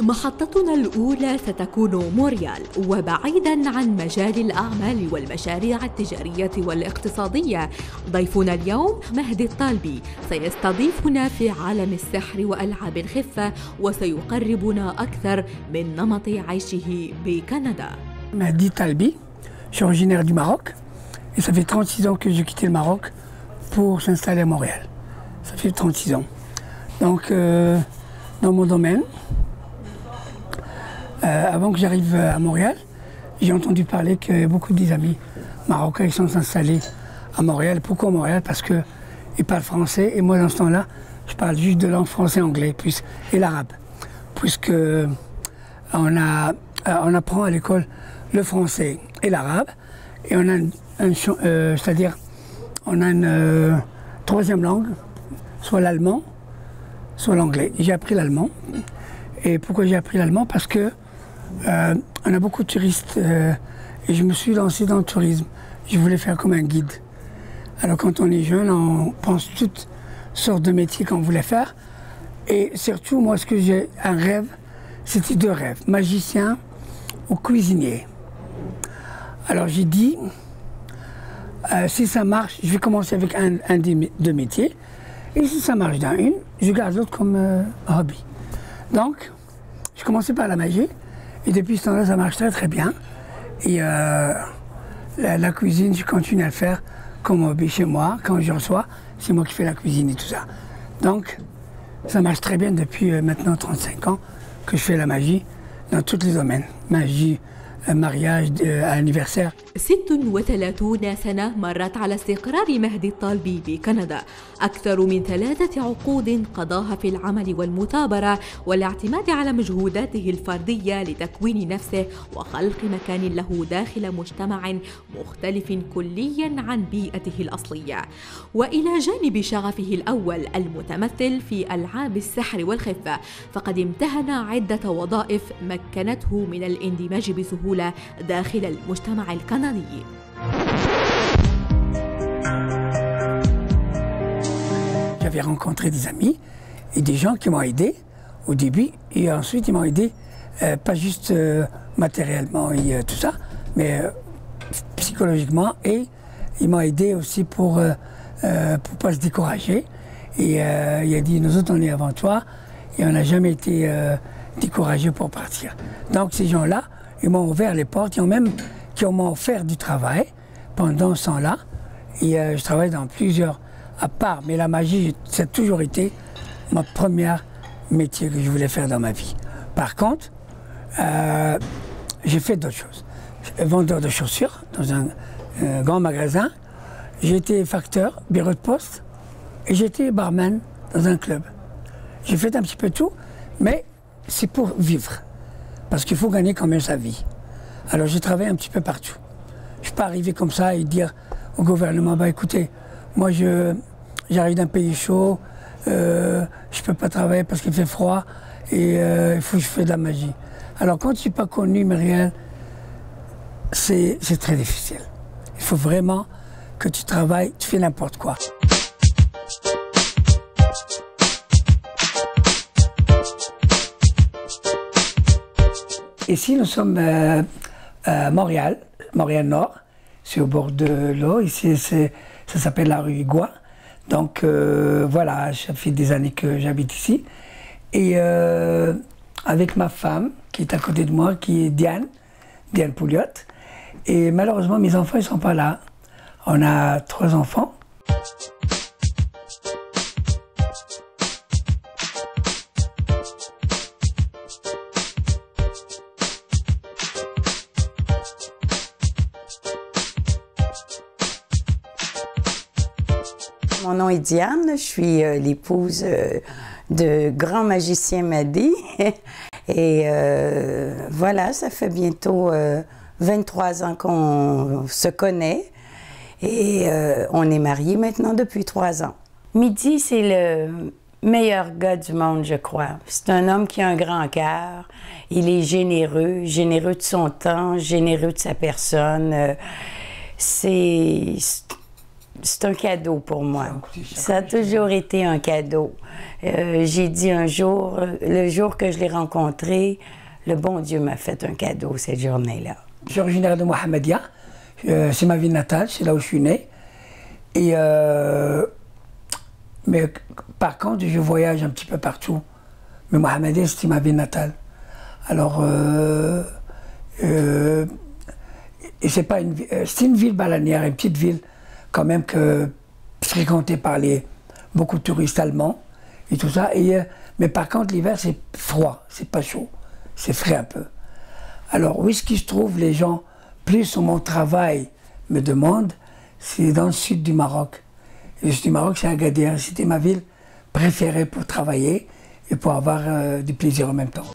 محطتنا الأولى ستكون موريال، وبعيداً عن مجال الأعمال والمشاريع التجارية والاقتصادية، ضيفنا اليوم مهدي الطالبي سيستضيفنا في عالم السحر وألعاب الخفة، وسيقربنا أكثر من نمط عيشه بكندا. Mehdi Talbi, je suis originaire du Maroc et ça fait 36 ans que j'ai quitté le Maroc pour s'installer à Montréal. Ça fait 36 ans. Donc, dans mon domaine, avant que j'arrive à Montréal, j'ai entendu parler que beaucoup des amis marocains sont installés à Montréal. Pourquoi Montréal? Parce qu'ils parlent français et moi, dans ce temps-là, je parle juste de langue français-anglais et l'arabe. Puisque on apprend à l'école le français et l'arabe et on a c'est-à-dire on a une troisième langue, soit l'allemand, soit l'anglais. J'ai appris l'allemand. Et pourquoi j'ai appris l'allemand? Parce que on a beaucoup de touristes et je me suis lancé dans le tourisme. Je voulais faire comme un guide. Alors quand on est jeune, on pense toutes sortes de métiers qu'on voulait faire. Et surtout, moi, ce que j'ai un rêve, c'était deux rêves, magicien ou cuisinier. Alors j'ai dit, si ça marche, je vais commencer avec un des deux métiers. Et si ça marche dans une, je garde l'autre comme hobby. Donc, j'ai commencé par la magie. Et depuis ce temps-là, ça marche très très bien. Et la cuisine, je continue à le faire comme hobby chez moi. Quand je reçois, c'est moi qui fais la cuisine et tout ça. Donc, ça marche très bien depuis maintenant 35 ans que je fais la magie dans tous les domaines. Magie, mariage, anniversaire. 36 سنة مرت على استقرار مهدي الطالبي بكندا، أكثر من 3 عقود قضاها في العمل والمثابرة والاعتماد على مجهوداته الفردية لتكوين نفسه وخلق مكان له داخل مجتمع مختلف كلياً عن بيئته الأصلية. وإلى جانب شغفه الأول المتمثل في ألعاب السحر والخفة، فقد امتهن عدة وظائف مكنته من الاندماج بسهولة داخل المجتمع الكندي. J'avais rencontré des amis et des gens qui m'ont aidé au début et ensuite ils m'ont aidé pas juste matériellement et tout ça, mais psychologiquement et ils m'ont aidé aussi pour pas se décourager et il a dit nous autres on est avant toi et on n'a jamais été découragés pour partir. Donc ces gens-là, ils m'ont ouvert les portes, qui m'ont offert du travail pendant ce temps-là. Et je travaille dans plusieurs à part, mais la magie, ça a toujours été mon premier métier que je voulais faire dans ma vie. Par contre, j'ai fait d'autres choses. Vendeur de chaussures dans un grand magasin. J'ai été facteur, bureau de poste, et j'ai été barman dans un club. J'ai fait un petit peu tout, mais c'est pour vivre. Parce qu'il faut gagner quand même sa vie. Alors j'ai travaillé un petit peu partout. Je ne suis pas arrivé comme ça et dire au gouvernement, bah écoutez, moi j'arrive d'un pays chaud, je ne peux pas travailler parce qu'il fait froid et il faut que je fasse de la magie. Alors quand tu n'es pas connu, Marielle, c'est très difficile. Il faut vraiment que tu travailles, tu fais n'importe quoi. Ici, nous sommes à Montréal, Montréal-Nord, c'est au bord de l'eau. Ici, ça s'appelle la rue Igua. Donc voilà, ça fait des années que j'habite ici. Et avec ma femme, qui est à côté de moi, qui est Diane Pouliot. Et malheureusement, mes enfants, ils ne sont pas là. On a 3 enfants. Mon nom est Diane, je suis l'épouse de grand magicien Mehdi. Et voilà, ça fait bientôt 23 ans qu'on se connaît. Et on est mariés maintenant depuis 3 ans. Mehdi, c'est le meilleur gars du monde, je crois. C'est un homme qui a un grand cœur. Il est généreux, généreux de son temps, généreux de sa personne. C'est c'est un cadeau pour moi. Ça, Ça a toujours été un cadeau. J'ai dit un jour, le jour que je l'ai rencontré, le bon Dieu m'a fait un cadeau cette journée-là. Je suis originaire de Mohammedia, c'est ma ville natale, c'est là où je suis né. Et, mais par contre, je voyage un petit peu partout. Mais Mohammedia, c'était ma ville natale. Alors, c'est une ville balnéaire, une petite ville quand même fréquentée par beaucoup de touristes allemands et tout ça. Mais par contre, l'hiver, c'est froid, c'est pas chaud, c'est frais un peu. Alors, où est-ce qu'il se trouve les gens, plus sur mon travail, me demandent, c'est dans le sud du Maroc. Et le sud du Maroc, c'est Agadir. C'était ma ville préférée pour travailler et pour avoir du plaisir en même temps.